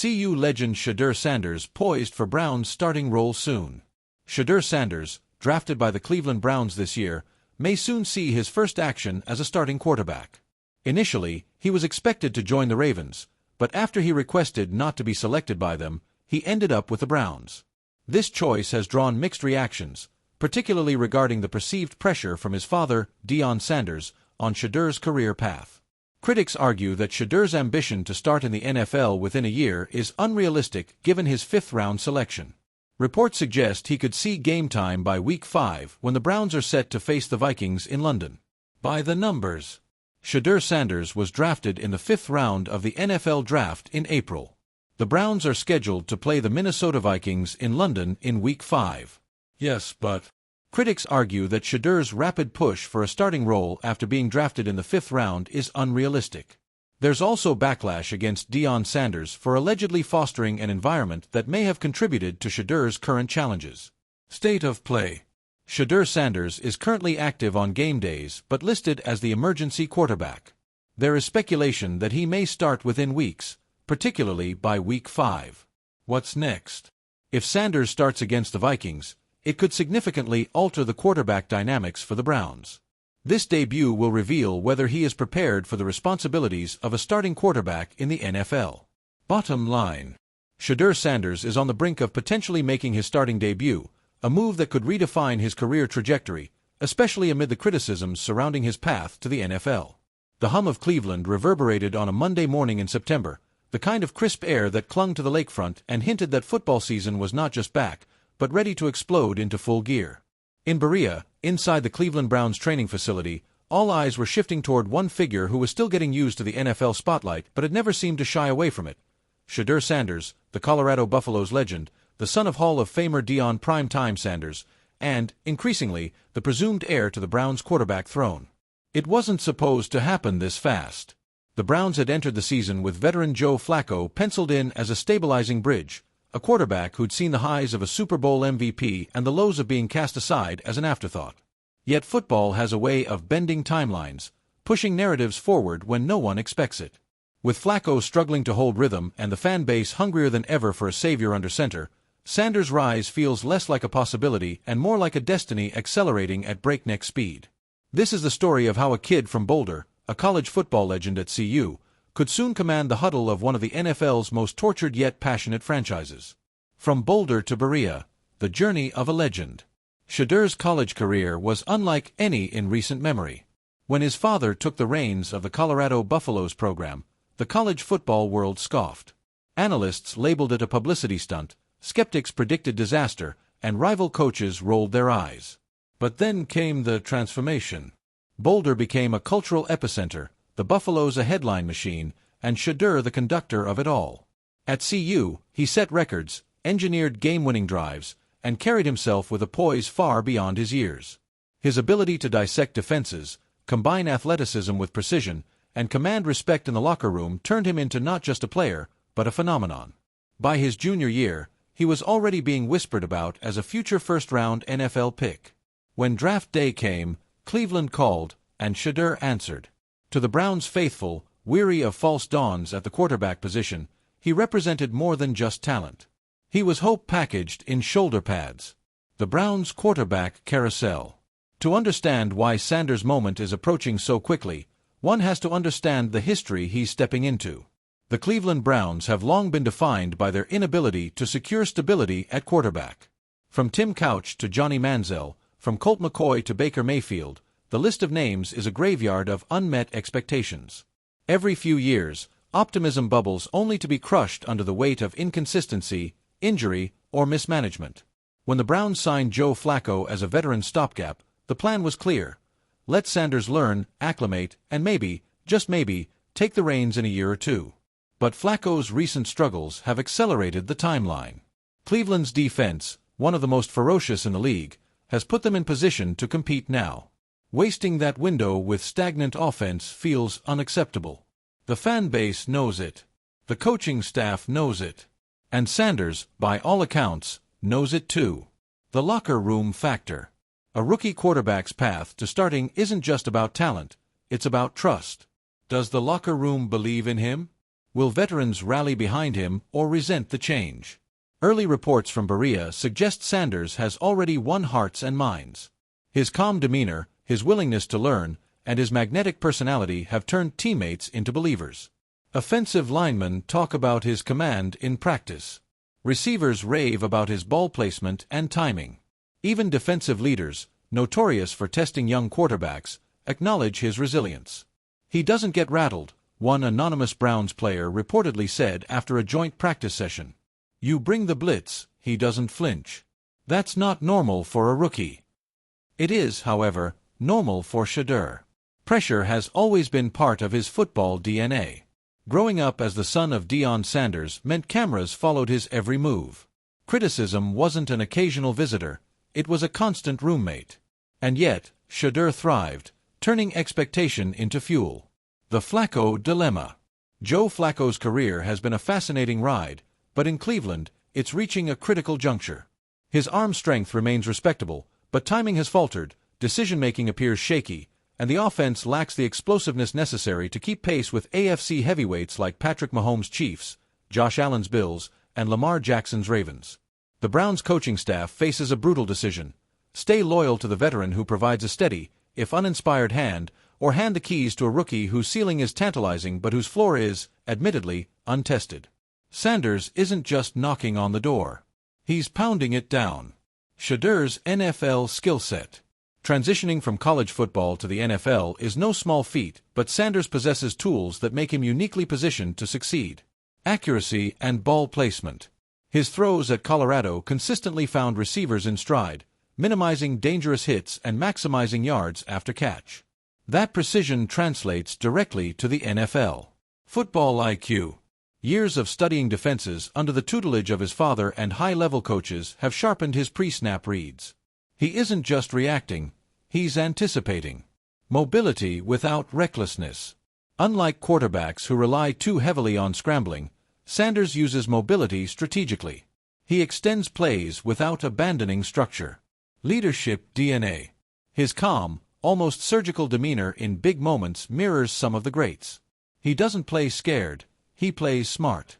CU legend Shedeur Sanders poised for Browns' starting role soon. Shedeur Sanders, drafted by the Cleveland Browns this year, may soon see his first action as a starting quarterback. Initially, he was expected to join the Ravens, but after he requested not to be selected by them, he ended up with the Browns. This choice has drawn mixed reactions, particularly regarding the perceived pressure from his father, Deion Sanders, on Shedeur's career path. Critics argue that Shedeur's ambition to start in the NFL within a year is unrealistic given his fifth-round selection. Reports suggest he could see game time by Week 5 when the Browns are set to face the Vikings in London. By the numbers, Shedeur Sanders was drafted in the fifth round of the NFL Draft in April. The Browns are scheduled to play the Minnesota Vikings in London in Week 5. Yes, but critics argue that Shedeur's rapid push for a starting role after being drafted in the fifth round is unrealistic. There's also backlash against Deion Sanders for allegedly fostering an environment that may have contributed to Shedeur's current challenges. State of play. Shedeur Sanders is currently active on game days but listed as the emergency quarterback. There is speculation that he may start within weeks, particularly by Week 5. What's next? If Sanders starts against the Vikings, it could significantly alter the quarterback dynamics for the Browns. This debut will reveal whether he is prepared for the responsibilities of a starting quarterback in the NFL. Bottom line. Shedeur Sanders is on the brink of potentially making his starting debut, a move that could redefine his career trajectory, especially amid the criticisms surrounding his path to the NFL. The hum of Cleveland reverberated on a Monday morning in September, the kind of crisp air that clung to the lakefront and hinted that football season was not just back, but ready to explode into full gear. In Berea, inside the Cleveland Browns training facility, all eyes were shifting toward one figure who was still getting used to the NFL spotlight but had never seemed to shy away from it. Shedeur Sanders, the Colorado Buffaloes legend, the son of Hall of Famer Deion "Primetime" Sanders, and, increasingly, the presumed heir to the Browns' quarterback throne. It wasn't supposed to happen this fast. The Browns had entered the season with veteran Joe Flacco penciled in as a stabilizing bridge, a quarterback who'd seen the highs of a Super Bowl MVP and the lows of being cast aside as an afterthought. Yet football has a way of bending timelines, pushing narratives forward when no one expects it. With Flacco struggling to hold rhythm and the fan base hungrier than ever for a savior under center, Sanders' rise feels less like a possibility and more like a destiny accelerating at breakneck speed. This is the story of how a kid from Boulder, a college football legend at CU, could soon command the huddle of one of the NFL's most tortured yet passionate franchises. From Boulder to Berea, the journey of a legend. Shedeur's college career was unlike any in recent memory. When his father took the reins of the Colorado Buffaloes program, the college football world scoffed. Analysts labeled it a publicity stunt, skeptics predicted disaster, and rival coaches rolled their eyes. But then came the transformation. Boulder became a cultural epicenter, the Buffaloes a headline machine, and Shedeur the conductor of it all. At CU, he set records, engineered game-winning drives, and carried himself with a poise far beyond his years. His ability to dissect defenses, combine athleticism with precision, and command respect in the locker room turned him into not just a player, but a phenomenon. By his junior year, he was already being whispered about as a future first-round NFL pick. When draft day came, Cleveland called, and Shedeur answered. To the Browns' faithful, weary of false dawns at the quarterback position, he represented more than just talent. He was hope packaged in shoulder pads. The Browns' quarterback carousel. To understand why Sanders' moment is approaching so quickly, one has to understand the history he's stepping into. The Cleveland Browns have long been defined by their inability to secure stability at quarterback. From Tim Couch to Johnny Manziel, from Colt McCoy to Baker Mayfield, the list of names is a graveyard of unmet expectations. Every few years, optimism bubbles only to be crushed under the weight of inconsistency, injury, or mismanagement. When the Browns signed Joe Flacco as a veteran stopgap, the plan was clear. Let Sanders learn, acclimate, and maybe, just maybe, take the reins in a year or two. But Flacco's recent struggles have accelerated the timeline. Cleveland's defense, one of the most ferocious in the league, has put them in position to compete now. Wasting that window with stagnant offense feels unacceptable. The fan base knows it. The coaching staff knows it. And Sanders, by all accounts, knows it too. The locker room factor. A rookie quarterback's path to starting isn't just about talent, it's about trust. Does the locker room believe in him? Will veterans rally behind him or resent the change? Early reports from Berea suggest Sanders has already won hearts and minds. His calm demeanor, his willingness to learn, and his magnetic personality have turned teammates into believers. Offensive linemen talk about his command in practice. Receivers rave about his ball placement and timing. Even defensive leaders, notorious for testing young quarterbacks, acknowledge his resilience. He doesn't get rattled, one anonymous Browns player reportedly said after a joint practice session. You bring the blitz, he doesn't flinch. That's not normal for a rookie. It is, however, normal for Shedeur. Pressure has always been part of his football DNA. Growing up as the son of Deion Sanders meant cameras followed his every move. Criticism wasn't an occasional visitor, it was a constant roommate. And yet, Shedeur thrived, turning expectation into fuel. The Flacco Dilemma. Joe Flacco's career has been a fascinating ride, but in Cleveland, it's reaching a critical juncture. His arm strength remains respectable, but timing has faltered, decision-making appears shaky, and the offense lacks the explosiveness necessary to keep pace with AFC heavyweights like Patrick Mahomes' Chiefs, Josh Allen's Bills, and Lamar Jackson's Ravens. The Browns' coaching staff faces a brutal decision: stay loyal to the veteran who provides a steady, if uninspired hand, or hand the keys to a rookie whose ceiling is tantalizing but whose floor is, admittedly, untested. Sanders isn't just knocking on the door. He's pounding it down. Shedeur's NFL skill set. Transitioning from college football to the NFL is no small feat, but Sanders possesses tools that make him uniquely positioned to succeed. Accuracy and ball placement. His throws at Colorado consistently found receivers in stride, minimizing dangerous hits and maximizing yards after catch. That precision translates directly to the NFL. Football IQ. Years of studying defenses under the tutelage of his father and high-level coaches have sharpened his pre-snap reads. He isn't just reacting, he's anticipating. Mobility without recklessness. Unlike quarterbacks who rely too heavily on scrambling, Sanders uses mobility strategically. He extends plays without abandoning structure. Leadership DNA. His calm, almost surgical demeanor in big moments mirrors some of the greats. He doesn't play scared, he plays smart.